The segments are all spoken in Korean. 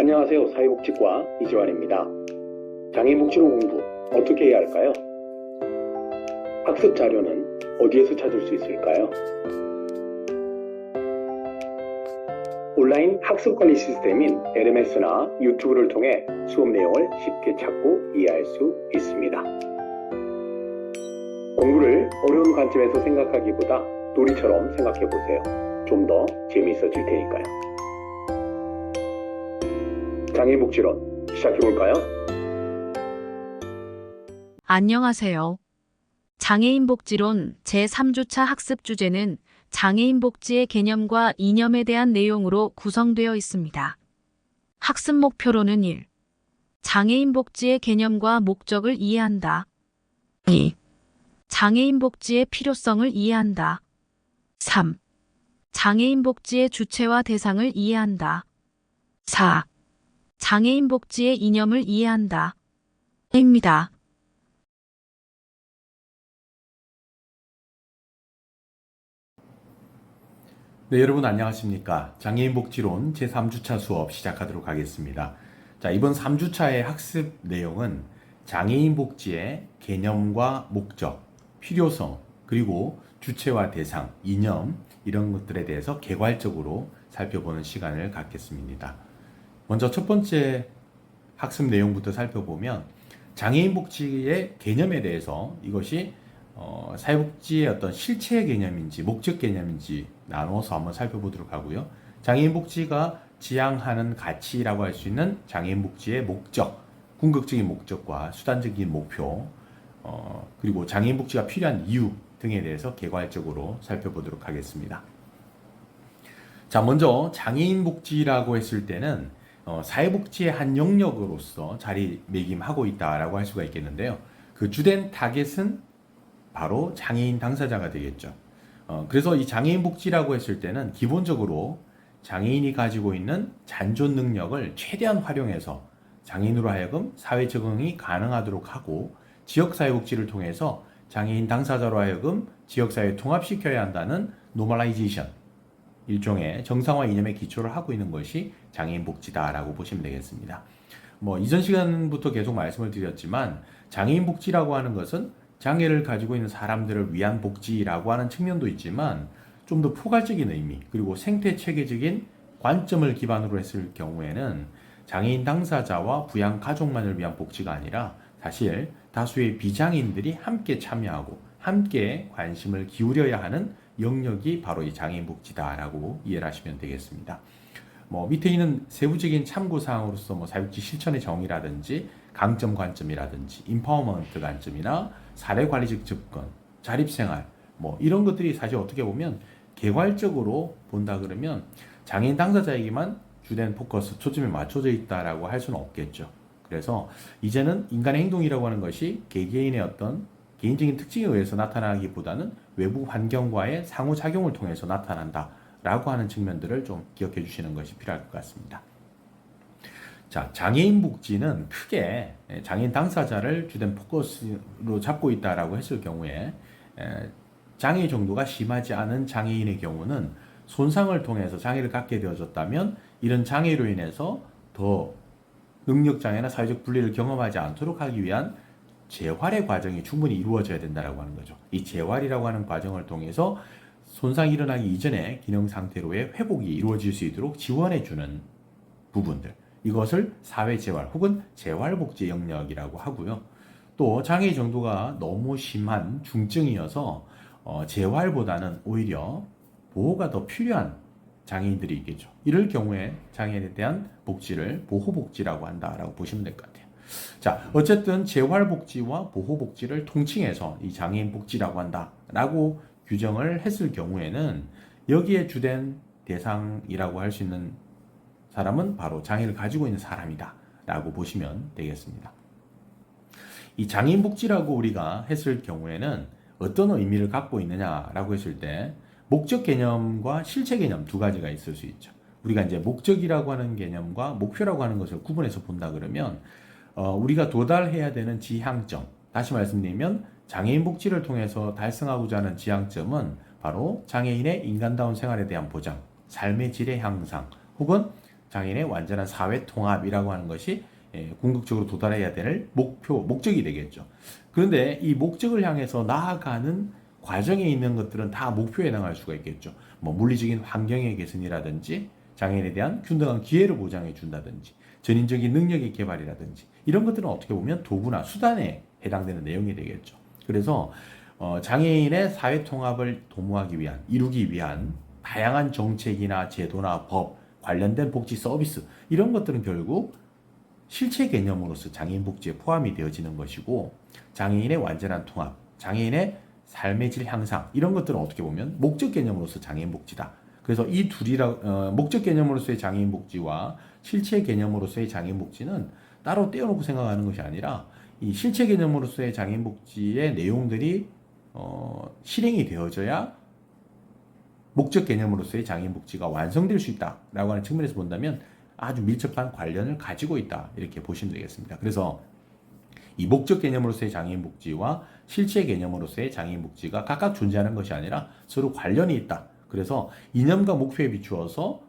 안녕하세요. 사회복지과 이지환입니다. 장애인복지로 공부 어떻게 해야 할까요? 학습 자료는 어디에서 찾을 수 있을까요? 온라인 학습관리 시스템인 LMS나 유튜브를 통해 수업 내용을 쉽게 찾고 이해할 수 있습니다. 공부를 어려운 관점에서 생각하기보다 놀이처럼 생각해보세요. 좀 더 재미있어질 테니까요. 장애인복지론 시작해볼까요? 안녕하세요. 장애인복지론 제3주차 학습 주제는 장애인복지의 개념과 이념에 대한 내용으로 구성되어 있습니다. 학습 목표로는 1. 장애인복지의 개념과 목적을 이해한다. 2. 장애인복지의 필요성을 이해한다. 3. 장애인복지의 주체와 대상을 이해한다. 4. 장애인복지의 이념을 이해한다. 입니다. 네, 여러분 안녕하십니까? 장애인복지론 제3주차 수업 시작하도록 하겠습니다. 자, 이번 3주차의 학습 내용은 장애인복지의 개념과 목적, 필요성, 그리고 주체와 대상, 이념 이런 것들에 대해서 개괄적으로 살펴보는 시간을 갖겠습니다. 먼저 첫 번째 학습 내용부터 살펴보면 장애인복지의 개념에 대해서 이것이 사회복지의 어떤 실체 개념인지 목적 개념인지 나눠서 한번 살펴보도록 하고요. 장애인복지가 지향하는 가치라고 할 수 있는 장애인복지의 목적, 궁극적인 목적과 수단적인 목표, 그리고 장애인복지가 필요한 이유 등에 대해서 개괄적으로 살펴보도록 하겠습니다. 자, 먼저 장애인복지라고 했을 때는 사회복지의 한 영역으로서 자리매김하고 있다라고 할 수가 있겠는데요. 그 주된 타겟은 바로 장애인 당사자가 되겠죠. 그래서 이 장애인 복지라고 했을 때는 기본적으로 장애인이 가지고 있는 잔존 능력을 최대한 활용해서 장애인으로 하여금 사회 적응이 가능하도록 하고 지역사회복지를 통해서 장애인 당사자로 하여금 지역사회에 통합시켜야 한다는 노멀라이제이션, 일종의 정상화 이념에 기초를 하고 있는 것이 장애인 복지다라고 보시면 되겠습니다. 이전 시간부터 계속 말씀을 드렸지만 장애인 복지라고 하는 것은 장애를 가지고 있는 사람들을 위한 복지라고 하는 측면도 있지만 좀 더 포괄적인 의미 그리고 생태체계적인 관점을 기반으로 했을 경우에는 장애인 당사자와 부양 가족만을 위한 복지가 아니라 사실 다수의 비장애인들이 함께 참여하고 함께 관심을 기울여야 하는 영역이 바로 이 장애인 복지다라고 이해를 하시면 되겠습니다. 밑에 있는 세부적인 참고사항으로서 사회복지 실천의 정의라든지 강점 관점이라든지 인파워먼트 관점이나 사례관리적 접근, 자립생활 이런 것들이 사실 어떻게 보면 개괄적으로 본다 그러면 장애인 당사자에게만 주된 포커스, 초점이 맞춰져 있다라고 할 수는 없겠죠. 그래서 이제는 인간의 행동이라고 하는 것이 개개인의 어떤 개인적인 특징에 의해서 나타나기보다는 외부 환경과의 상호작용을 통해서 나타난다라고 하는 측면들을 좀 기억해 주시는 것이 필요할 것 같습니다. 자, 장애인 복지는 크게 장애인 당사자를 주된 포커스로 잡고 있다라고 했을 경우에 장애 정도가 심하지 않은 장애인의 경우는 손상을 통해서 장애를 갖게 되어졌다면 이런 장애로 인해서 더 능력장애나 사회적 분리를 경험하지 않도록 하기 위한 재활의 과정이 충분히 이루어져야 된다고 하는 거죠. 이 재활이라고 하는 과정을 통해서 손상이 일어나기 이전에 기능 상태로의 회복이 이루어질 수 있도록 지원해주는 부분들, 이것을 사회재활 혹은 재활복지 영역이라고 하고요. 또 장애 정도가 너무 심한 중증이어서 재활보다는 오히려 보호가 더 필요한 장애인들이 있겠죠. 이럴 경우에 장애인에 대한 복지를 보호복지라고 한다라고 보시면 될 것 같아요. 자, 어쨌든 재활복지와 보호복지를 통칭해서 이 장애인 복지라고 한다라고 규정을 했을 경우에는 여기에 주된 대상이라고 할 수 있는 사람은 바로 장애를 가지고 있는 사람이다 라고 보시면 되겠습니다. 이 장애인 복지라고 우리가 했을 경우에는 어떤 의미를 갖고 있느냐라고 했을 때 목적 개념과 실체 개념 두 가지가 있을 수 있죠. 우리가 이제 목적이라고 하는 개념과 목표라고 하는 것을 구분해서 본다 그러면 우리가 도달해야 되는 지향점, 다시 말씀드리면 장애인 복지를 통해서 달성하고자 하는 지향점은 바로 장애인의 인간다운 생활에 대한 보장, 삶의 질의 향상, 혹은 장애인의 완전한 사회 통합이라고 하는 것이 궁극적으로 도달해야 될 목적이 되겠죠. 그런데 이 목적을 향해서 나아가는 과정에 있는 것들은 다 목표에 해당할 수가 있겠죠. 뭐 물리적인 환경의 개선이라든지 장애인에 대한 균등한 기회를 보장해 준다든지 전인적인 능력의 개발이라든지 이런 것들은 어떻게 보면 도구나 수단에 해당되는 내용이 되겠죠. 그래서 장애인의 사회 통합을 도모하기 위한, 이루기 위한 다양한 정책이나 제도나 법, 관련된 복지 서비스 이런 것들은 결국 실체 개념으로서 장애인 복지에 포함이 되어지는 것이고, 장애인의 완전한 통합, 장애인의 삶의 질 향상 이런 것들은 어떻게 보면 목적 개념으로서 장애인 복지다. 그래서 이 목적 개념으로서의 장애인 복지와 실체 개념으로서의 장애인 복지는 따로 떼어놓고 생각하는 것이 아니라 이 실체 개념으로서의 장애인 복지의 내용들이 실행이 되어져야 목적 개념으로서의 장애인 복지가 완성될 수 있다라고 하는 측면에서 본다면 아주 밀접한 관련을 가지고 있다 이렇게 보시면 되겠습니다. 그래서 이 목적 개념으로서의 장애인 복지와 실체 개념으로서의 장애인 복지가 각각 존재하는 것이 아니라 서로 관련이 있다. 그래서 이념과 목표에 비추어서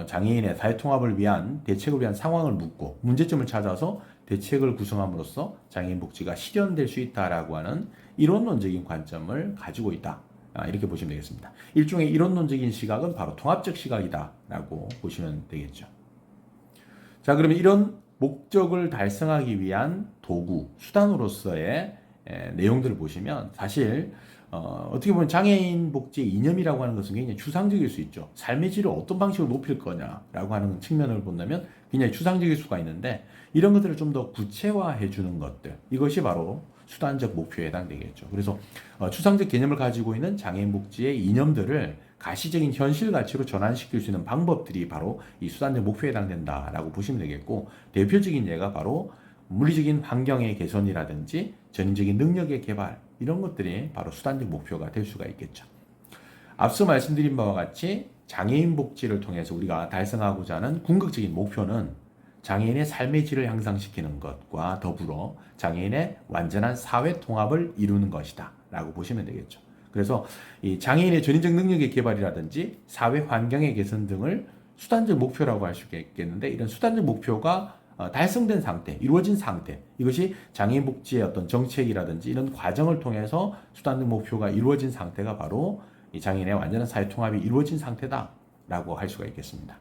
장애인의 사회 통합을 위한 대책을 위한 상황을 묻고 문제점을 찾아서 대책을 구성함으로써 장애인 복지가 실현될 수 있다라고 하는 이론론적인 관점을 가지고 있다. 이렇게 보시면 되겠습니다. 일종의 이론론적인 시각은 바로 통합적 시각이다라고 보시면 되겠죠. 자, 그러면 이런 목적을 달성하기 위한 도구, 수단으로서의 내용들을 보시면 사실 어떻게 보면 장애인 복지의 이념이라고 하는 것은 굉장히 추상적일 수 있죠. 삶의 질을 어떤 방식으로 높일 거냐라고 하는 측면을 본다면 굉장히 추상적일 수가 있는데 이런 것들을 좀 더 구체화해 주는 것들, 이것이 바로 수단적 목표에 해당되겠죠. 그래서 추상적 개념을 가지고 있는 장애인 복지의 이념들을 가시적인 현실 가치로 전환시킬 수 있는 방법들이 바로 이 수단적 목표에 해당된다라고 보시면 되겠고, 대표적인 예가 바로 물리적인 환경의 개선이라든지 전인적인 능력의 개발 이런 것들이 바로 수단적 목표가 될 수가 있겠죠. 앞서 말씀드린 바와 같이 장애인 복지를 통해서 우리가 달성하고자 하는 궁극적인 목표는 장애인의 삶의 질을 향상시키는 것과 더불어 장애인의 완전한 사회 통합을 이루는 것이다 라고 보시면 되겠죠. 그래서 이 장애인의 전인적 능력의 개발이라든지 사회 환경의 개선 등을 수단적 목표라고 할 수 있겠는데, 이런 수단적 목표가 달성된 상태, 이루어진 상태, 이것이 장애인 복지의 어떤 정책이라든지 이런 과정을 통해서 수단적 목표가 이루어진 상태가 바로 이 장애인의 완전한 사회 통합이 이루어진 상태다라고 할 수가 있겠습니다.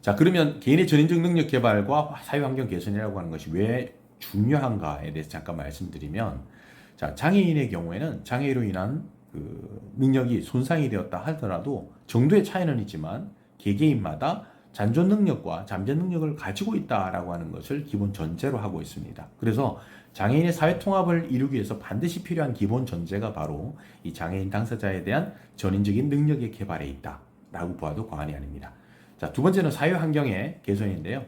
자, 그러면 개인의 전인적 능력 개발과 사회 환경 개선이라고 하는 것이 왜 중요한가에 대해서 잠깐 말씀드리면, 자, 장애인의 경우에는 장애로 인한 그 능력이 손상이 되었다 하더라도 정도의 차이는 있지만 개개인마다 잔존 능력과 잠재 능력을 가지고 있다라고 하는 것을 기본 전제로 하고 있습니다. 그래서 장애인의 사회 통합을 이루기 위해서 반드시 필요한 기본 전제가 바로 이 장애인 당사자에 대한 전인적인 능력의 개발에 있다라고 보아도 과언이 아닙니다. 자, 두 번째는 사회 환경의 개선인데요.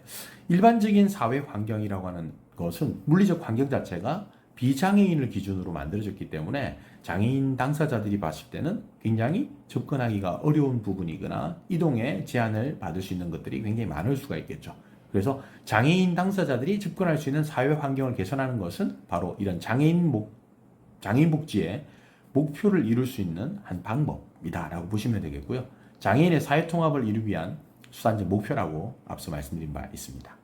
일반적인 사회 환경이라고 하는 것은 물리적 환경 자체가 비장애인을 기준으로 만들어졌기 때문에 장애인 당사자들이 봤을 때는 굉장히 접근하기가 어려운 부분이거나 이동에 제한을 받을 수 있는 것들이 굉장히 많을 수가 있겠죠. 그래서 장애인 당사자들이 접근할 수 있는 사회 환경을 개선하는 것은 바로 이런 장애인 복지의 목표를 이룰 수 있는 한 방법이다라고 보시면 되겠고요. 장애인의 사회 통합을 이루기 위한 수단적 목표라고 앞서 말씀드린 바 있습니다.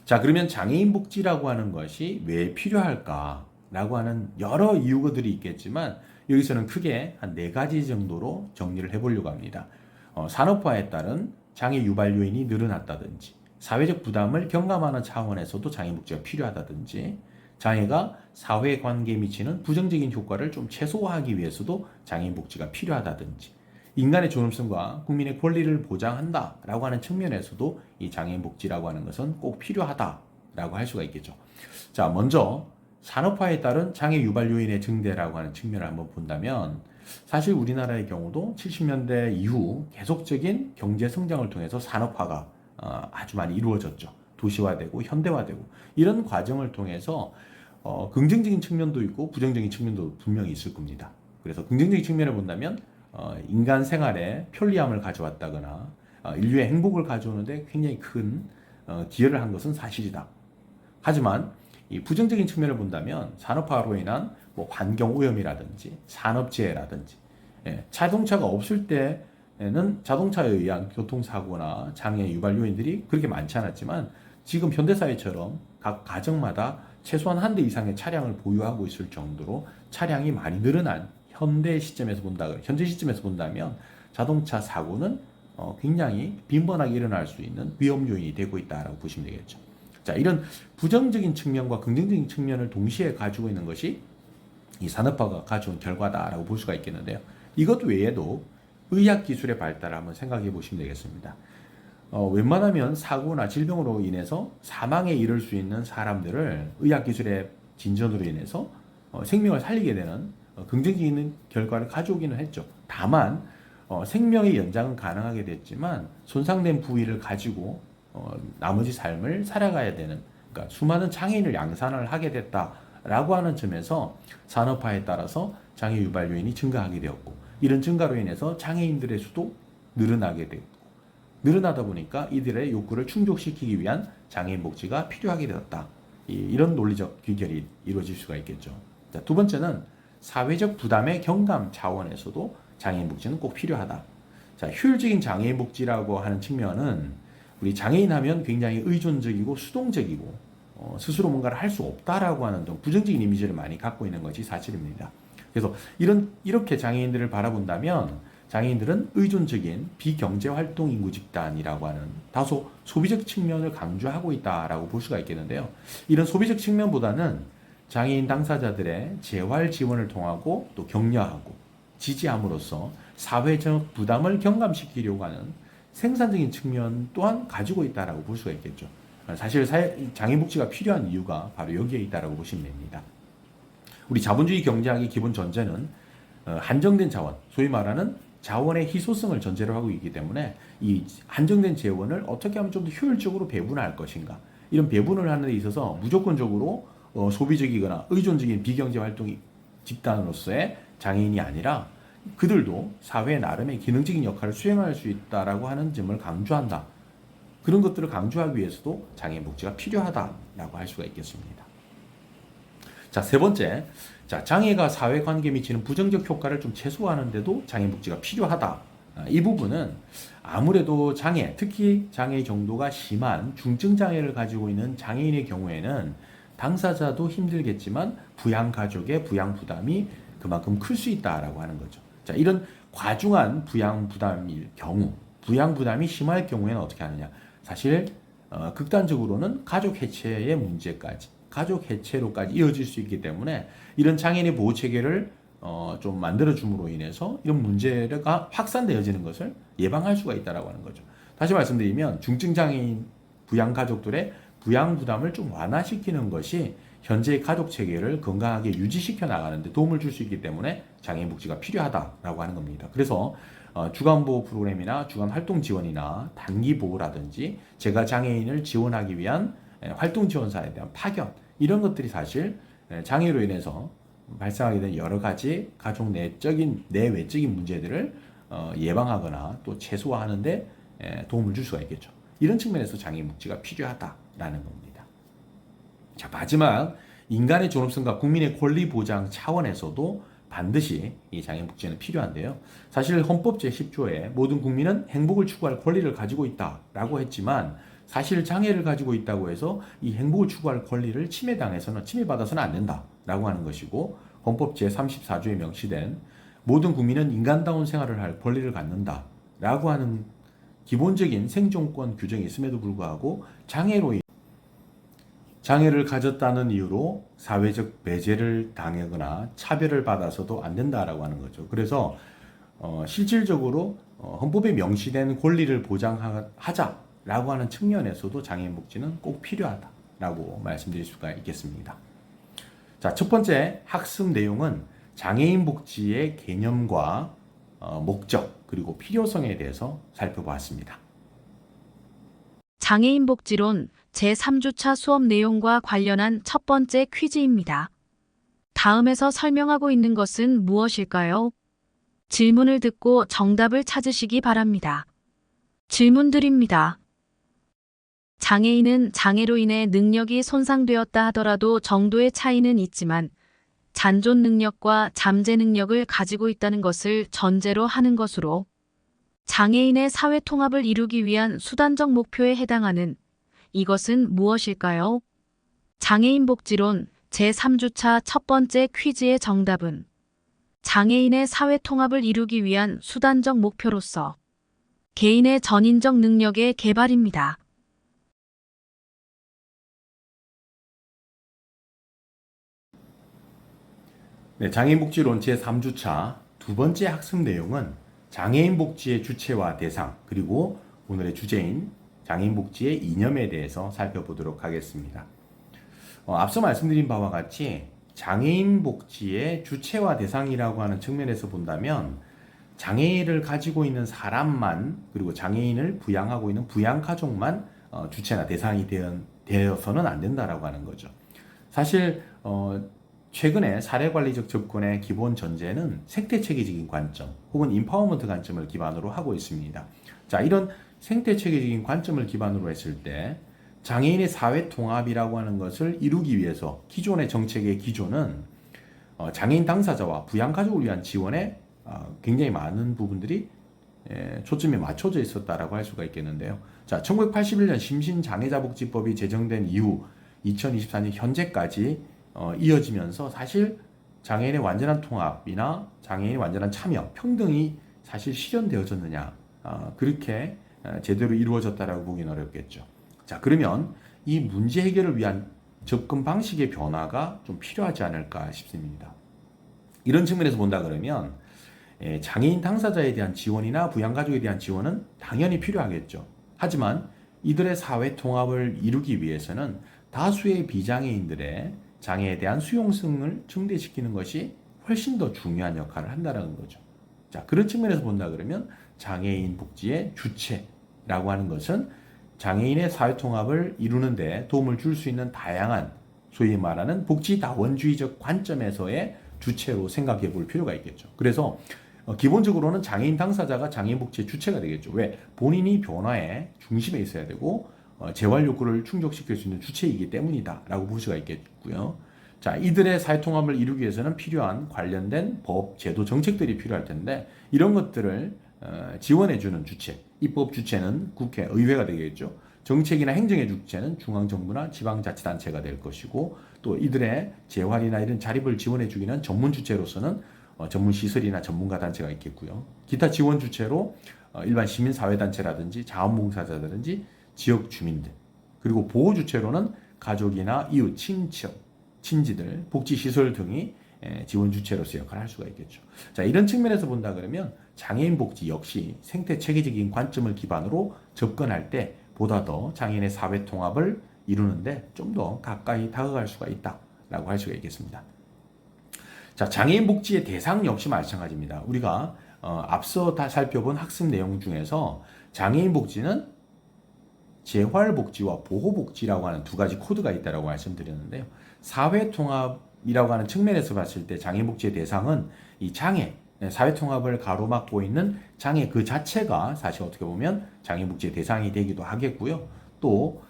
자, 그러면 장애인 복지라고 하는 것이 왜 필요할까라고 하는 여러 이유들이 있겠지만 여기서는 크게 한 4가지 정도로 정리를 해보려고 합니다. 산업화에 따른 장애 유발 요인이 늘어났다든지, 사회적 부담을 경감하는 차원에서도 장애인 복지가 필요하다든지, 장애가 사회관계에 미치는 부정적인 효과를 좀 최소화하기 위해서도 장애인 복지가 필요하다든지, 인간의 존엄성과 국민의 권리를 보장한다라고 하는 측면에서도 이 장애인 복지라고 하는 것은 꼭 필요하다라고 할 수가 있겠죠. 자, 먼저 산업화에 따른 장애 유발 요인의 증대라고 하는 측면을 한번 본다면, 사실 우리나라의 경우도 70년대 이후 계속적인 경제 성장을 통해서 산업화가 아주 많이 이루어졌죠. 도시화되고 현대화되고 이런 과정을 통해서 긍정적인 측면도 있고 부정적인 측면도 분명히 있을 겁니다. 그래서 긍정적인 측면을 본다면 인간 생활에 편리함을 가져왔다거나 인류의 행복을 가져오는데 굉장히 큰 기여를 한 것은 사실이다. 하지만 이 부정적인 측면을 본다면 산업화로 인한 뭐 환경 오염이라든지 산업재해라든지, 자동차가 없을 때 자동차에 의한 교통사고나 장애 유발 요인들이 그렇게 많지 않았지만 지금 현대사회처럼 각 가정마다 최소한 한 대 이상의 차량을 보유하고 있을 정도로 차량이 많이 늘어난 현재 시점에서 본다면 자동차 사고는 굉장히 빈번하게 일어날 수 있는 위험 요인이 되고 있다고 보시면 되겠죠. 자, 이런 부정적인 측면과 긍정적인 측면을 동시에 가지고 있는 것이 이 산업화가 가져온 결과다라고 볼 수가 있겠는데요. 이것 외에도 의학기술의 발달을 한번 생각해 보시면 되겠습니다. 웬만하면 사고나 질병으로 인해서 사망에 이를 수 있는 사람들을 의학기술의 진전으로 인해서 생명을 살리게 되는 긍정적인 결과를 가져오기는 했죠. 다만 생명의 연장은 가능하게 됐지만 손상된 부위를 가지고 나머지 삶을 살아가야 되는, 그러니까 수많은 장애인을 양산을 하게 됐다라고 하는 점에서 산업화에 따라서 장애 유발 요인이 증가하게 되었고, 이런 증가로 인해서 장애인들의 수도 늘어나게 되었고, 늘어나다 보니까 이들의 욕구를 충족시키기 위한 장애인 복지가 필요하게 되었다. 이런 논리적 귀결이 이루어질 수가 있겠죠. 자, 두 번째는 사회적 부담의 경감 차원에서도 장애인 복지는 꼭 필요하다. 자, 효율적인 장애인 복지라고 하는 측면은 우리 장애인 하면 굉장히 의존적이고 수동적이고 스스로 뭔가를 할 수 없다라고 하는 좀 부정적인 이미지를 많이 갖고 있는 것이 사실입니다. 그래서 이렇게 장애인들을 바라본다면 장애인들은 의존적인 비경제활동 인구 집단이라고 하는 다소 소비적 측면을 강조하고 있다라고 볼 수가 있겠는데요. 이런 소비적 측면보다는 장애인 당사자들의 재활 지원을 통하고 또 격려하고 지지함으로써 사회적 부담을 경감시키려고 하는 생산적인 측면 또한 가지고 있다라고 볼 수가 있겠죠. 사실 장애인 복지가 필요한 이유가 바로 여기에 있다라고 보시면 됩니다. 우리 자본주의 경제학의 기본 전제는 한정된 자원, 소위 말하는 자원의 희소성을 전제로 하고 있기 때문에 이 한정된 재원을 어떻게 하면 좀 더 효율적으로 배분할 것인가, 이런 배분을 하는 데 있어서 무조건적으로 소비적이거나 의존적인 비경제 활동 집단으로서의 장애인이 아니라 그들도 사회 나름의 기능적인 역할을 수행할 수 있다라고 하는 점을 강조한다. 그런 것들을 강조하기 위해서도 장애인 복지가 필요하다라고 할 수가 있겠습니다. 자, 세 번째, 장애가 사회관계에 미치는 부정적 효과를 좀 최소화하는데도 장애인 복지가 필요하다. 이 부분은 아무래도 특히 장애 정도가 심한 중증 장애를 가지고 있는 장애인의 경우에는 당사자도 힘들겠지만 부양 가족의 부양 부담이 그만큼 클 수 있다라고 하는 거죠. 자, 이런 과중한 부양 부담일 경우, 부양 부담이 심할 경우에는 어떻게 하느냐? 사실 극단적으로는 가족 해체의 문제까지, 가족 해체로까지 이어질 수 있기 때문에 이런 장애인의 보호 체계를 좀 만들어줌으로 인해서 이런 문제가 확산되어지는 것을 예방할 수가 있다라고 하는 거죠. 다시 말씀드리면 중증 장애인 부양 가족들의 부양 부담을 좀 완화시키는 것이 현재의 가족 체계를 건강하게 유지시켜 나가는데 도움을 줄 수 있기 때문에 장애인 복지가 필요하다라고 하는 겁니다. 그래서 주간 보호 프로그램이나 주간 활동 지원이나 단기 보호라든지 제가 장애인을 지원하기 위한 활동 지원사에 대한 파견, 이런 것들이 사실 장애로 인해서 발생하게 된 여러 가지 가족 내외적인 문제들을 예방하거나 또 최소화하는데 도움을 줄 수가 있겠죠. 이런 측면에서 장애인 복지가 필요하다라는 겁니다. 자, 마지막, 인간의 존엄성과 국민의 권리 보장 차원에서도 반드시 이 장애인 복지는 필요한데요. 사실 헌법 제10조에 모든 국민은 행복을 추구할 권리를 가지고 있다라고 했지만 사실 장애를 가지고 있다고 해서 이 행복을 추구할 권리를 침해받아서는 안 된다라고 하는 것이고, 헌법 제34조에 명시된 모든 국민은 인간다운 생활을 할 권리를 갖는다라고 하는 기본적인 생존권 규정이 있음에도 불구하고 장애를 가졌다는 이유로 사회적 배제를 당하거나 차별을 받아서도 안 된다라고 하는 거죠. 그래서 실질적으로 헌법에 명시된 권리를 보장하자라고 하는 측면에서도 장애인 복지는 꼭 필요하다라고 말씀드릴 수가 있겠습니다. 자, 첫 번째 학습 내용은 장애인 복지의 개념과 목적 그리고 필요성에 대해서 살펴보았습니다. 장애인 복지론 제3주차 수업 내용과 관련한 첫 번째 퀴즈입니다. 다음에서 설명하고 있는 것은 무엇일까요? 질문을 듣고 정답을 찾으시기 바랍니다. 질문 드립니다. 장애인은 장애로 인해 능력이 손상되었다 하더라도 정도의 차이는 있지만 잔존 능력과 잠재 능력을 가지고 있다는 것을 전제로 하는 것으로 장애인의 사회 통합을 이루기 위한 수단적 목표에 해당하는 이것은 무엇일까요? 장애인 복지론 제3주차 첫 번째 퀴즈의 정답은 장애인의 사회 통합을 이루기 위한 수단적 목표로서 개인의 전인적 능력의 개발입니다. 네, 장애인 복지론 제3주차 두 번째 학습 내용은 장애인 복지의 주체와 대상, 그리고 오늘의 주제인 장애인 복지의 이념에 대해서 살펴보도록 하겠습니다. 앞서 말씀드린 바와 같이 장애인 복지의 주체와 대상이라고 하는 측면에서 본다면 장애를 가지고 있는 사람만, 그리고 장애인을 부양하고 있는 부양가족만 주체나 대상이 되어서는 안 된다라고 하는 거죠. 사실 최근에 사례관리적 접근의 기본 전제는 생태체계적인 관점 혹은 인파워먼트 관점을 기반으로 하고 있습니다. 자, 이런 생태체계적인 관점을 기반으로 했을 때 장애인의 사회 통합이라고 하는 것을 이루기 위해서 기존의 정책의 기조는 장애인 당사자와 부양가족을 위한 지원에 굉장히 많은 부분들이 초점이 맞춰져 있었다라고 할 수가 있겠는데요. 자, 1981년 심신장애자복지법이 제정된 이후 2024년 현재까지 이어지면서 사실 장애인의 완전한 통합이나 장애인의 완전한 참여, 평등이 사실 실현되어졌느냐, 그렇게 제대로 이루어졌다라고 보기는 어렵겠죠. 자, 그러면 이 문제 해결을 위한 접근 방식의 변화가 좀 필요하지 않을까 싶습니다. 이런 측면에서 본다 그러면 장애인 당사자에 대한 지원이나 부양가족에 대한 지원은 당연히 필요하겠죠. 하지만 이들의 사회 통합을 이루기 위해서는 다수의 비장애인들의 장애에 대한 수용성을 증대시키는 것이 훨씬 더 중요한 역할을 한다는 거죠. 자, 그런 측면에서 본다 그러면 장애인 복지의 주체라고 하는 것은 장애인의 사회 통합을 이루는데 도움을 줄 수 있는 다양한 소위 말하는 복지다원주의적 관점에서의 주체로 생각해 볼 필요가 있겠죠. 그래서 기본적으로는 장애인 당사자가 장애인 복지의 주체가 되겠죠. 왜? 본인이 변화의 중심에 있어야 되고 재활 욕구를 충족시킬 수 있는 주체이기 때문이다 라고 볼 수가 있겠고요. 자, 이들의 사회 통합을 이루기 위해서는 필요한 관련된 법, 제도, 정책들이 필요할 텐데 이런 것들을 지원해주는 주체, 입법 주체는 국회, 의회가 되겠죠. 정책이나 행정의 주체는 중앙정부나 지방자치단체가 될 것이고, 또 이들의 재활이나 이런 자립을 지원해주기는 전문 주체로서는 전문 시설이나 전문가 단체가 있겠고요. 기타 지원 주체로 일반 시민사회단체라든지 자원봉사자라든지 지역 주민들, 그리고 보호 주체로는 가족이나 이웃, 친척, 친지들, 복지시설 등이 지원 주체로서 역할을 할 수가 있겠죠. 자, 이런 측면에서 본다 그러면 장애인 복지 역시 생태 체계적인 관점을 기반으로 접근할 때 보다 더 장애인의 사회 통합을 이루는데 좀 더 가까이 다가갈 수가 있다라고 할 수가 있겠습니다. 자, 장애인 복지의 대상 역시 마찬가지입니다. 우리가 앞서 다 살펴본 학습 내용 중에서 장애인 복지는 재활복지와 보호복지라고 하는 두 가지 코드가 있다고 말씀드렸는데요. 사회통합이라고 하는 측면에서 봤을 때 장애인복지의 대상은 이 장애, 사회통합을 가로막고 있는 장애 그 자체가 사실 어떻게 보면 장애인복지의 대상이 되기도 하겠고요. 또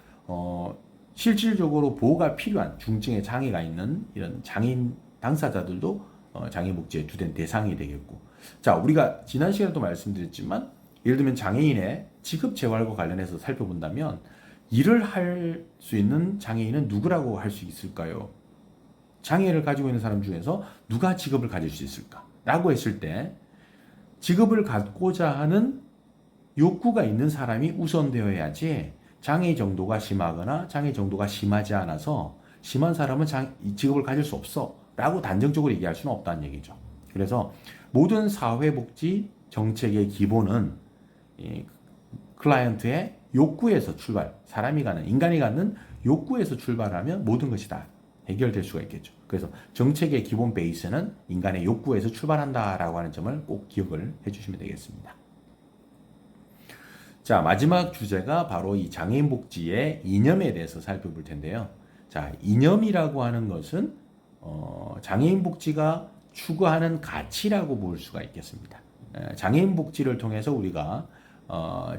실질적으로 보호가 필요한 중증의 장애가 있는 이런 장애인 당사자들도 장애인복지의 주된 대상이 되겠고, 자, 우리가 지난 시간에도 말씀드렸지만 예를 들면 장애인의 직업재활과 관련해서 살펴본다면 일을 할 수 있는 장애인은 누구라고 할 수 있을까요? 장애를 가지고 있는 사람 중에서 누가 직업을 가질 수 있을까? 라고 했을 때 직업을 갖고자 하는 욕구가 있는 사람이 우선되어야지 장애 정도가 심하거나 장애 정도가 심하지 않아서 심한 사람은 직업을 가질 수 없어 라고 단정적으로 얘기할 수는 없다는 얘기죠. 그래서 모든 사회복지 정책의 기본은 이 클라이언트의 욕구에서 출발, 사람이 갖는, 인간이 갖는 욕구에서 출발하면 모든 것이 다 해결될 수가 있겠죠. 그래서 정책의 기본 베이스는 인간의 욕구에서 출발한다라고 하는 점을 꼭 기억을 해주시면 되겠습니다. 자, 마지막 주제가 바로 이 장애인 복지의 이념에 대해서 살펴볼 텐데요. 자, 이념이라고 하는 것은 장애인 복지가 추구하는 가치라고 볼 수가 있겠습니다. 장애인 복지를 통해서 우리가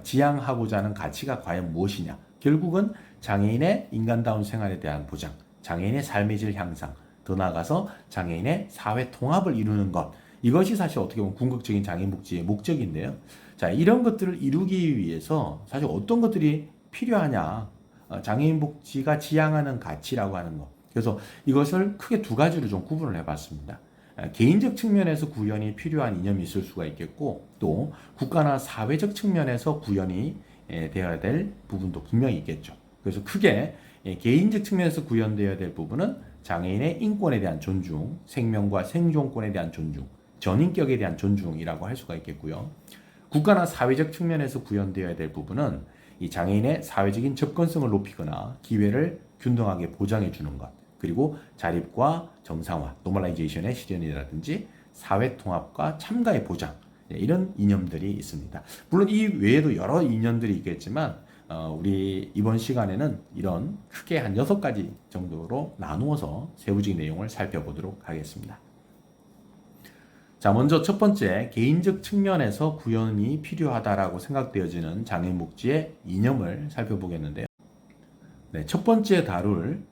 지향하고자 하는 가치가 과연 무엇이냐? 결국은 장애인의 인간다운 생활에 대한 보장, 장애인의 삶의 질 향상, 더 나아가서 장애인의 사회 통합을 이루는 것, 이것이 사실 어떻게 보면 궁극적인 장애인 복지의 목적인데요. 자, 이런 것들을 이루기 위해서 사실 어떤 것들이 필요하냐? 장애인 복지가 지향하는 가치라고 하는 것. 그래서 이것을 크게 두 가지로 좀 구분을 해봤습니다. 개인적 측면에서 구현이 필요한 이념이 있을 수가 있겠고, 또 국가나 사회적 측면에서 구현이 되어야 될 부분도 분명히 있겠죠. 그래서 크게 개인적 측면에서 구현되어야 될 부분은 장애인의 인권에 대한 존중, 생명과 생존권에 대한 존중, 전인격에 대한 존중이라고 할 수가 있겠고요. 국가나 사회적 측면에서 구현되어야 될 부분은 이 장애인의 사회적인 접근성을 높이거나 기회를 균등하게 보장해 주는 것, 그리고 자립과 정상화, 노멀라이제이션의 실현이라든지 사회 통합과 참가의 보장, 이런 이념들이 있습니다. 물론 이 외에도 여러 이념들이 있겠지만 우리 이번 시간에는 이런 크게 한 6가지 정도로 나누어서 세부적인 내용을 살펴보도록 하겠습니다. 자, 먼저 첫 번째, 개인적 측면에서 구현이 필요하다라고 생각되어지는 장애인 복지의 이념을 살펴보겠는데요. 네, 첫 번째 다룰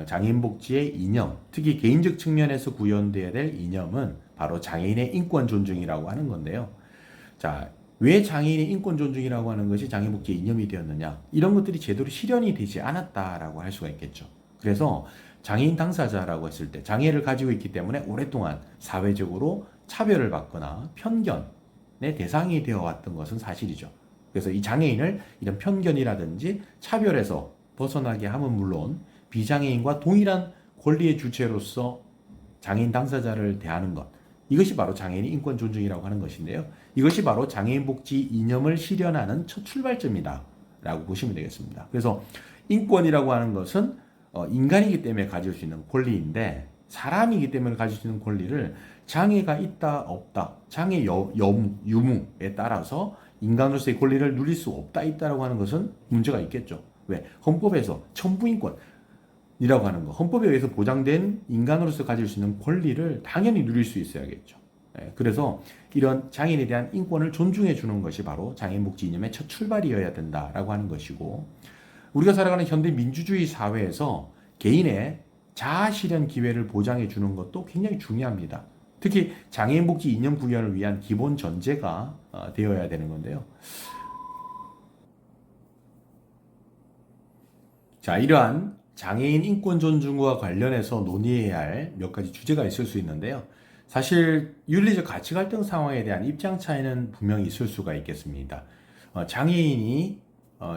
장애인 복지의 이념, 특히 개인적 측면에서 구현되어야 될 이념은 바로 장애인의 인권 존중이라고 하는 건데요. 자, 왜 장애인의 인권 존중이라고 하는 것이 장애인 복지의 이념이 되었느냐? 이런 것들이 제대로 실현이 되지 않았다라고 할 수가 있겠죠. 그래서 장애인 당사자라고 했을 때 장애를 가지고 있기 때문에 오랫동안 사회적으로 차별을 받거나 편견의 대상이 되어 왔던 것은 사실이죠. 그래서 이 장애인을 이런 편견이라든지 차별에서 벗어나게 함은 물론 비장애인과 동일한 권리의 주체로서 장애인 당사자를 대하는 것, 이것이 바로 장애인의 인권 존중이라고 하는 것인데요. 이것이 바로 장애인 복지 이념을 실현하는 첫 출발점이다 라고 보시면 되겠습니다. 그래서 인권이라고 하는 것은 인간이기 때문에 가질 수 있는 권리인데, 사람이기 때문에 가질 수 있는 권리를 장애가 있다 없다, 장애 유무에 따라서 인간으로서의 권리를 누릴 수 없다 있다라고 하는 것은 문제가 있겠죠. 왜? 헌법에서 천부인권이라고 하는 거, 헌법에 의해서 보장된 인간으로서 가질 수 있는 권리를 당연히 누릴 수 있어야겠죠. 그래서 이런 장애인에 대한 인권을 존중해 주는 것이 바로 장애인 복지 이념의 첫 출발이어야 된다라고 하는 것이고, 우리가 살아가는 현대 민주주의 사회에서 개인의 자아 실현 기회를 보장해 주는 것도 굉장히 중요합니다. 특히 장애인 복지 이념 구현을 위한 기본 전제가 되어야 되는 건데요. 자, 이러한 장애인 인권 존중과 관련해서 논의해야 할 몇 가지 주제가 있을 수 있는데요. 사실 윤리적 가치 갈등 상황에 대한 입장 차이는 분명히 있을 수가 있겠습니다. 장애인이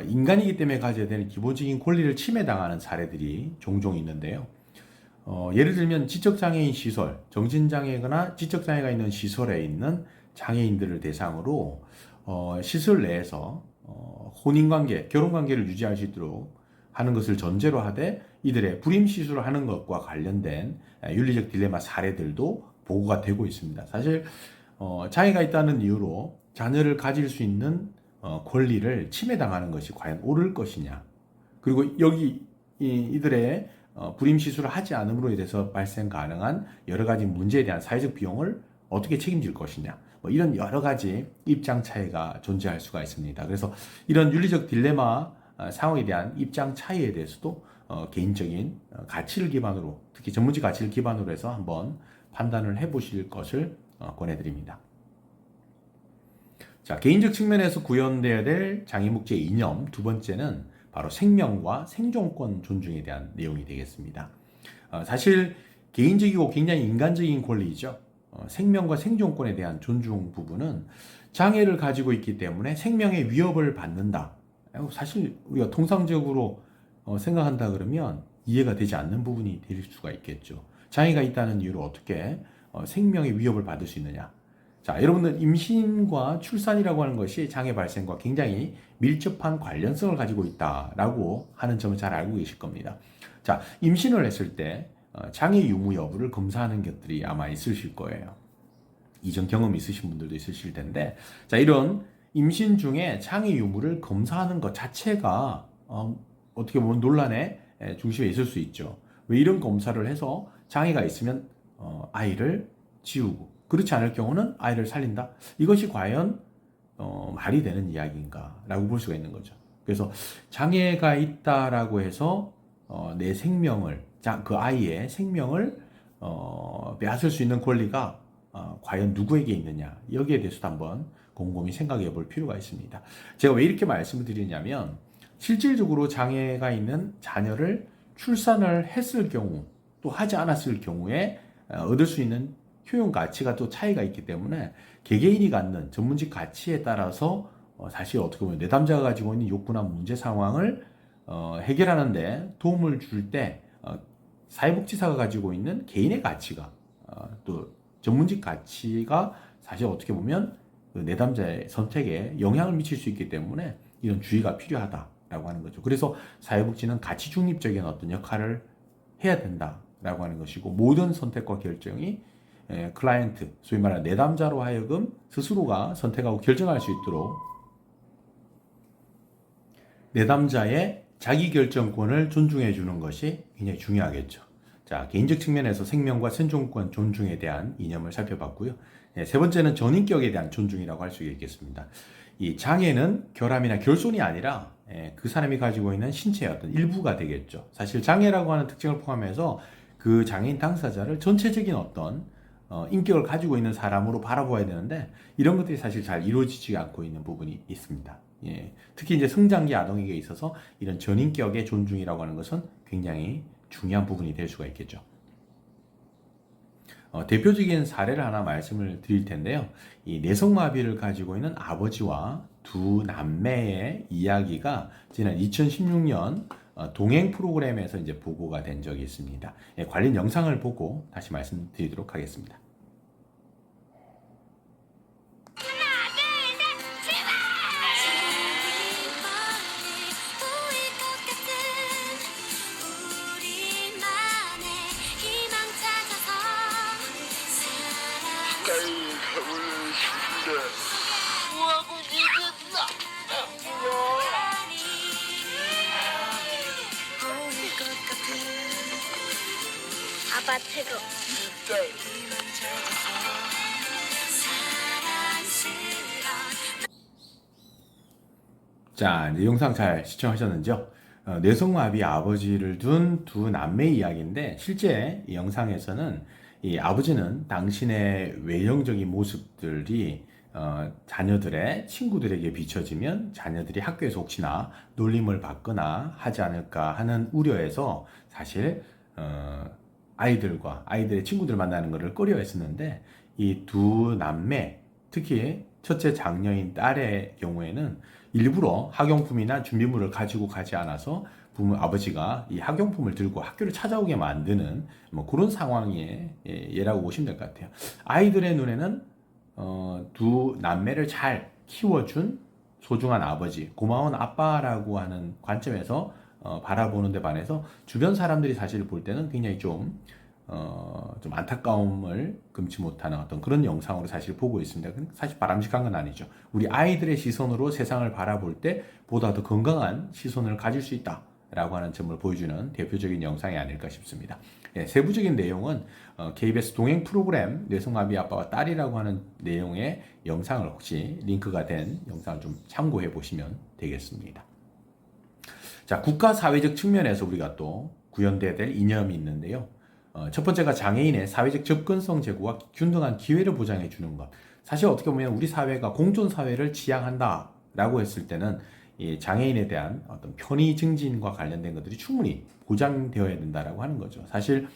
인간이기 때문에 가져야 되는 기본적인 권리를 침해당하는 사례들이 종종 있는데요. 예를 들면 지적장애인 시설, 정신장애거나 지적장애가 있는 시설에 있는 장애인들을 대상으로 시설 내에서 혼인관계, 결혼관계를 유지할 수 있도록 하는 것을 전제로 하되 이들의 불임 시술을 하는 것과 관련된 윤리적 딜레마 사례들도 보고가 되고 있습니다. 사실 장애가 있다는 이유로 자녀를 가질 수 있는 권리를 침해당하는 것이 과연 옳을 것이냐, 그리고 여기 이들의 불임 시술을 하지 않음으로 인해서 발생 가능한 여러 가지 문제에 대한 사회적 비용을 어떻게 책임질 것이냐, 이런 여러 가지 입장 차이가 존재할 수가 있습니다. 그래서 이런 윤리적 딜레마 상황에 대한 입장 차이에 대해서도 개인적인 가치를 기반으로, 특히 전문직 가치를 기반으로 해서 한번 판단을 해보실 것을 권해드립니다. 자, 개인적 측면에서 구현되어야 될 장애인 복지의 이념 두 번째는 바로 생명과 생존권 존중에 대한 내용이 되겠습니다. 사실 개인적이고 굉장히 인간적인 권리이죠. 생명과 생존권에 대한 존중 부분은 장애를 가지고 있기 때문에 생명의 위협을 받는다. 사실 우리가 통상적으로 생각한다 그러면 이해가 되지 않는 부분이 될 수가 있겠죠. 장애가 있다는 이유로 어떻게 생명의 위협을 받을 수 있느냐. 자, 여러분들 임신과 출산이라고 하는 것이 장애 발생과 굉장히 밀접한 관련성을 가지고 있다라고 하는 점을 잘 알고 계실 겁니다. 자, 임신을 했을 때 장애 유무 여부를 검사하는 것들이 아마 있으실 거예요. 이전 경험이 있으신 분들도 있으실 텐데, 자, 이런 임신 중에 장애 유무를 검사하는 것 자체가 어떻게 보면 논란의 중심에 있을 수 있죠. 왜 이런 검사를 해서 장애가 있으면 아이를 지우고, 그렇지 않을 경우는 아이를 살린다? 이것이 과연 말이 되는 이야기인가 라고 볼 수가 있는 거죠. 그래서 장애가 있다라고 해서 내 생명을, 그 아이의 생명을 빼앗을 수 있는 권리가 과연 누구에게 있느냐, 여기에 대해서도 한번 곰곰이 생각해 볼 필요가 있습니다. 제가 왜 이렇게 말씀을 드리냐면 실질적으로 장애가 있는 자녀를 출산을 했을 경우 또 하지 않았을 경우에 얻을 수 있는 효용 가치가 또 차이가 있기 때문에 개개인이 갖는 전문직 가치에 따라서 사실 어떻게 보면 내담자가 가지고 있는 욕구나 문제 상황을 해결하는데 도움을 줄 때 사회복지사가 가지고 있는 개인의 가치가 또 전문직 가치가 사실 어떻게 보면 그 내담자의 선택에 영향을 미칠 수 있기 때문에 이런 주의가 필요하다라고 하는 거죠. 그래서 사회복지는 가치 중립적인 어떤 역할을 해야 된다라고 하는 것이고 모든 선택과 결정이 클라이언트, 소위 말하는 내담자로 하여금 스스로가 선택하고 결정할 수 있도록 내담자의 자기결정권을 존중해 주는 것이 굉장히 중요하겠죠. 자, 개인적 측면에서 생명과 생존권 존중에 대한 이념을 살펴봤고요. 세 번째는 전인격에 대한 존중이라고 할 수 있겠습니다. 이 장애는 결함이나 결손이 아니라 그 사람이 가지고 있는 신체의 어떤 일부가 되겠죠. 사실 장애라고 하는 특징을 포함해서 그 장애인 당사자를 전체적인 어떤 인격을 가지고 있는 사람으로 바라보아야 되는데 이런 것들이 사실 잘 이루어지지 않고 있는 부분이 있습니다. 특히 이제 성장기 아동에게 있어서 이런 전인격의 존중이라고 하는 것은 굉장히 중요한 부분이 될 수가 있겠죠. 대표적인 사례를 하나 말씀을 드릴 텐데요. 이 내성마비를 가지고 있는 아버지와 두 남매의 이야기가 지난 2016년 동행 프로그램에서 이제 보고가 된 적이 있습니다. 관련 영상을 보고 다시 말씀드리도록 하겠습니다. 아파트로 자, 이제 영상 잘 시청하셨는지요? 뇌성마비 아버지를 둔 두 남매 이야기인데 실제 이 영상에서는 이 아버지는 당신의 외형적인 모습들이 자녀들의 친구들에게 비춰지면 자녀들이 학교에서 혹시나 놀림을 받거나 하지 않을까 하는 우려에서 사실 아이들의 친구들 만나는 것을 꺼려했었는데 이 두 남매, 특히 첫째 장녀인 딸의 경우에는 일부러 학용품이나 준비물을 가지고 가지 않아서 아버지가 이 학용품을 들고 학교를 찾아오게 만드는 뭐 그런 상황의 예라고 보시면 될 것 같아요. 아이들의 눈에는 두 남매를 잘 키워준 소중한 아버지, 고마운 아빠라고 하는 관점에서 바라보는 데 반해서 주변 사람들이 사실 볼 때는 굉장히 좀 안타까움을 금치 못하는 어떤 그런 영상으로 사실 보고 있습니다. 사실 바람직한 건 아니죠. 우리 아이들의 시선으로 세상을 바라볼 때 보다 더 건강한 시선을 가질 수 있다라고 하는 점을 보여주는 대표적인 영상이 아닐까 싶습니다. 세부적인 내용은 KBS 동행 프로그램 뇌성마비 아빠와 딸이라고 하는 내용의 영상을 혹시 링크가 된 영상을 좀 참고해 보시면 되겠습니다. 자, 국가 사회적 측면에서 우리가 또 구현돼야 될 이념이 있는데요. 첫 번째가 장애인의 사회적 접근성 제고와 균등한 기회를 보장해 주는 것. 사실 어떻게 보면 우리 사회가 공존 사회를 지향한다라고 했을 때는 이 장애인에 대한 어떤 편의 증진과 관련된 것들이 충분히 보장되어야 된다라고 하는 거죠. 사실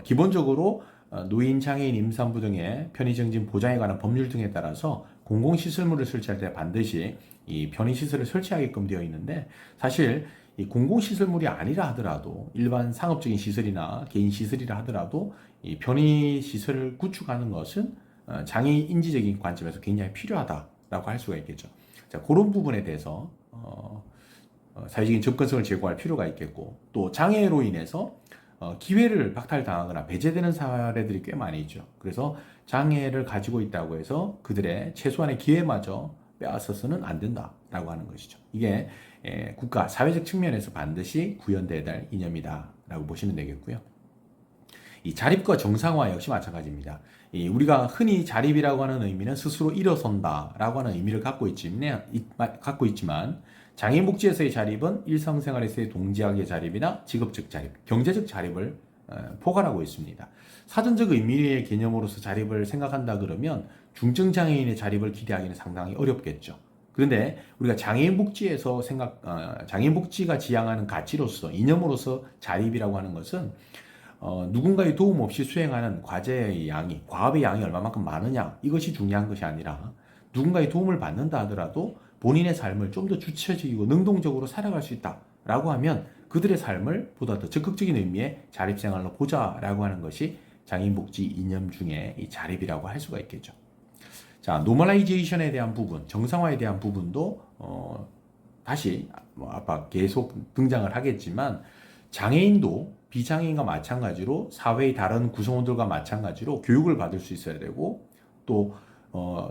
기본적으로 노인, 장애인, 임산부 등의 편의 증진 보장에 관한 법률 등에 따라서 공공시설물을 설치할 때 반드시 이 편의시설을 설치하게끔 되어 있는데 사실 이 공공시설물이 아니라 하더라도 일반 상업적인 시설이나 개인 시설이라 하더라도 이 편의시설을 구축하는 것은 장애인 인지적인 관점에서 굉장히 필요하다라고 할 수가 있겠죠. 자, 그런 부분에 대해서 사회적인 접근성을 제고할 필요가 있겠고 또 장애로 인해서 기회를 박탈당하거나 배제되는 사례들이 꽤 많이 있죠. 그래서 장애를 가지고 있다고 해서 그들의 최소한의 기회마저 빼앗아서는 안 된다라고 하는 것이죠. 이게 국가 사회적 측면에서 반드시 구현돼야 될 이념이다라고 보시면 되겠고요. 이 자립과 정상화 역시 마찬가지입니다. 우리가 흔히 자립이라고 하는 의미는 스스로 일어선다라고 하는 의미를 갖고 있지만 장애인 복지에서의 자립은 일상생활에서의 동지학의 자립이나 직업적 자립, 경제적 자립을 포괄하고 있습니다. 사전적 의미의 개념으로서 자립을 생각한다 그러면 중증 장애인의 자립을 기대하기는 상당히 어렵겠죠. 그런데 우리가 장애인 복지에서 장애인 복지가 지향하는 가치로서 이념으로서 자립이라고 하는 것은 누군가의 도움 없이 수행하는 과제의 양이 과업의 양이 얼마만큼 많으냐 이것이 중요한 것이 아니라 누군가의 도움을 받는다 하더라도 본인의 삶을 좀 더 주체적이고 능동적으로 살아갈 수 있다라고 하면 그들의 삶을 보다 더 적극적인 의미의 자립생활로 보자라고 하는 것이 장애인복지 이념 중에 이 자립이라고 할 수가 있겠죠. 자, 노멀라이제이션에 대한 부분, 정상화에 대한 부분도 다시 아까 계속 등장을 하겠지만 장애인도 비장애인과 마찬가지로 사회의 다른 구성원들과 마찬가지로 교육을 받을 수 있어야 되고 또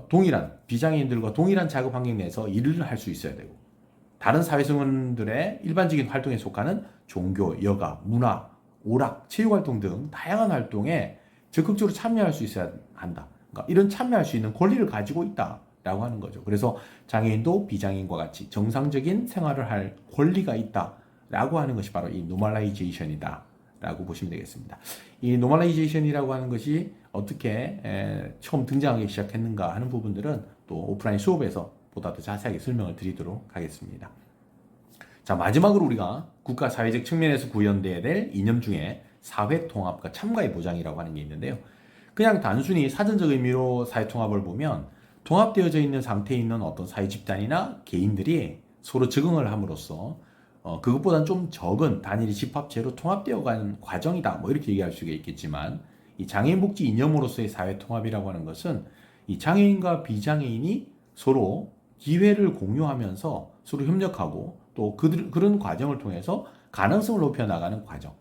동일한 비장애인들과 동일한 작업 환경 내에서 일을 할 수 있어야 되고 다른 사회성원들의 일반적인 활동에 속하는 종교, 여가, 문화, 오락, 체육활동 등 다양한 활동에 적극적으로 참여할 수 있어야 한다. 그러니까 이런 참여할 수 있는 권리를 가지고 있다라고 하는 거죠. 그래서 장애인도 비장애인과 같이 정상적인 생활을 할 권리가 있다라고 하는 것이 바로 이 노멀라이제이션이다 라고 보시면 되겠습니다. 이 노멀라이제이션이라고 하는 것이 어떻게 처음 등장하기 시작했는가 하는 부분들은 또 오프라인 수업에서 보다 더 자세하게 설명을 드리도록 하겠습니다. 자, 마지막으로 우리가 국가 사회적 측면에서 구현돼야 될 이념 중에 사회 통합과 참가의 보장이라고 하는 게 있는데요. 그냥 단순히 사전적 의미로 사회 통합을 보면 통합되어져 있는 상태에 있는 어떤 사회 집단이나 개인들이 서로 적응을 함으로써 그것보다는 좀 적은 단일의 집합체로 통합되어 가는 과정이다. 뭐 이렇게 얘기할 수가 있겠지만 이 장애인 복지 이념으로서의 사회 통합이라고 하는 것은 이 장애인과 비장애인이 서로 기회를 공유하면서 서로 협력하고 또 그런 과정을 통해서 가능성을 높여 나가는 과정.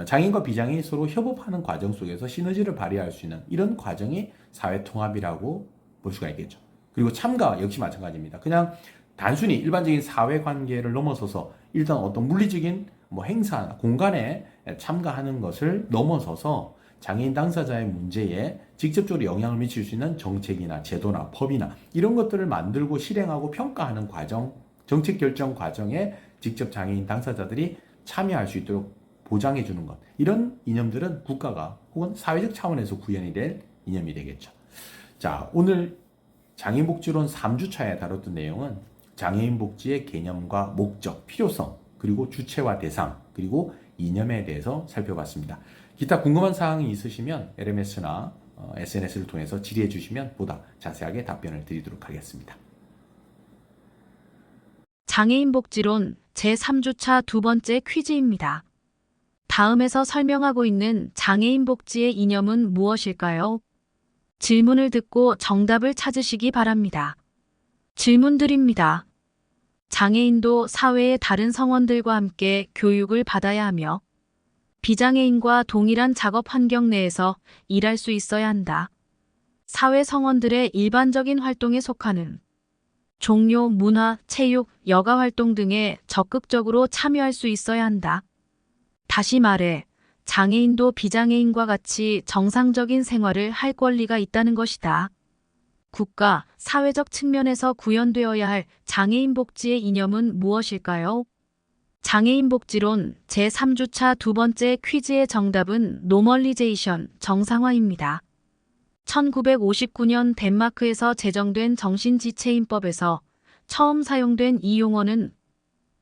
장애인과 비장애인이 서로 협업하는 과정 속에서 시너지를 발휘할 수 있는 이런 과정이 사회 통합이라고 볼 수가 있겠죠. 그리고 참가 역시 마찬가지입니다. 그냥 단순히 일반적인 사회 관계를 넘어서서 일단 어떤 물리적인 행사, 공간에 참가하는 것을 넘어서서 장애인 당사자의 문제에 직접적으로 영향을 미칠 수 있는 정책이나 제도나 법이나 이런 것들을 만들고 실행하고 평가하는 과정, 정책 결정 과정에 직접 장애인 당사자들이 참여할 수 있도록 보장해 주는 것. 이런 이념들은 국가가 혹은 사회적 차원에서 구현이 될 이념이 되겠죠. 자, 오늘 장애인복지론 3주차에 다뤘던 내용은 장애인복지의 개념과 목적, 필요성, 그리고 주체와 대상, 그리고 이념에 대해서 살펴봤습니다. 기타 궁금한 사항이 있으시면 LMS나 SNS를 통해서 질의해 주시면 보다 자세하게 답변을 드리도록 하겠습니다. 장애인복지론 제3주차 두 번째 퀴즈입니다. 다음에서 설명하고 있는 장애인복지의 이념은 무엇일까요? 질문을 듣고 정답을 찾으시기 바랍니다. 질문 드립니다. 장애인도 사회의 다른 성원들과 함께 교육을 받아야 하며 비장애인과 동일한 작업 환경 내에서 일할 수 있어야 한다. 사회 성원들의 일반적인 활동에 속하는 종료, 문화, 체육, 여가 활동 등에 적극적으로 참여할 수 있어야 한다. 다시 말해, 장애인도 비장애인과 같이 정상적인 생활을 할 권리가 있다는 것이다. 국가, 사회적 측면에서 구현되어야 할 장애인 복지의 이념은 무엇일까요? 장애인 복지론 제3주차 두 번째 퀴즈의 정답은 노멀리제이션, 정상화입니다. 1959년 덴마크에서 제정된 정신지체인법에서 처음 사용된 이 용어는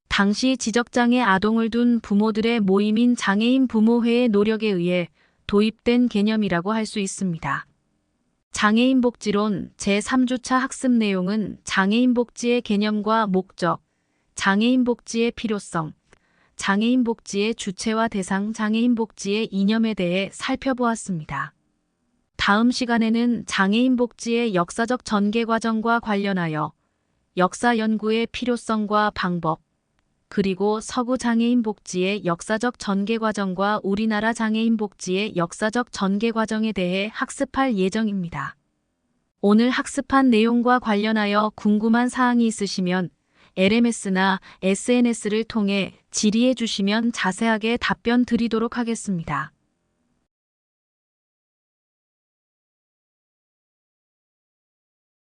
당시 지적장애 아동을 둔 부모들의 모임인 장애인 부모회의 노력에 의해 도입된 개념이라고 할 수 있습니다. 장애인 복지론 제3주차 학습 내용은 장애인 복지의 개념과 목적, 장애인 복지의 필요성, 장애인 복지의 주체와 대상, 장애인 복지의 이념에 대해 살펴보았습니다. 다음 시간에는 장애인 복지의 역사적 전개 과정과 관련하여 역사 연구의 필요성과 방법, 그리고 서구 장애인 복지의 역사적 전개 과정과 우리나라 장애인 복지의 역사적 전개 과정에 대해 학습할 예정입니다. 오늘 학습한 내용과 관련하여 궁금한 사항이 있으시면 LMS나 SNS를 통해 질의해 주시면 자세하게 답변 드리도록 하겠습니다.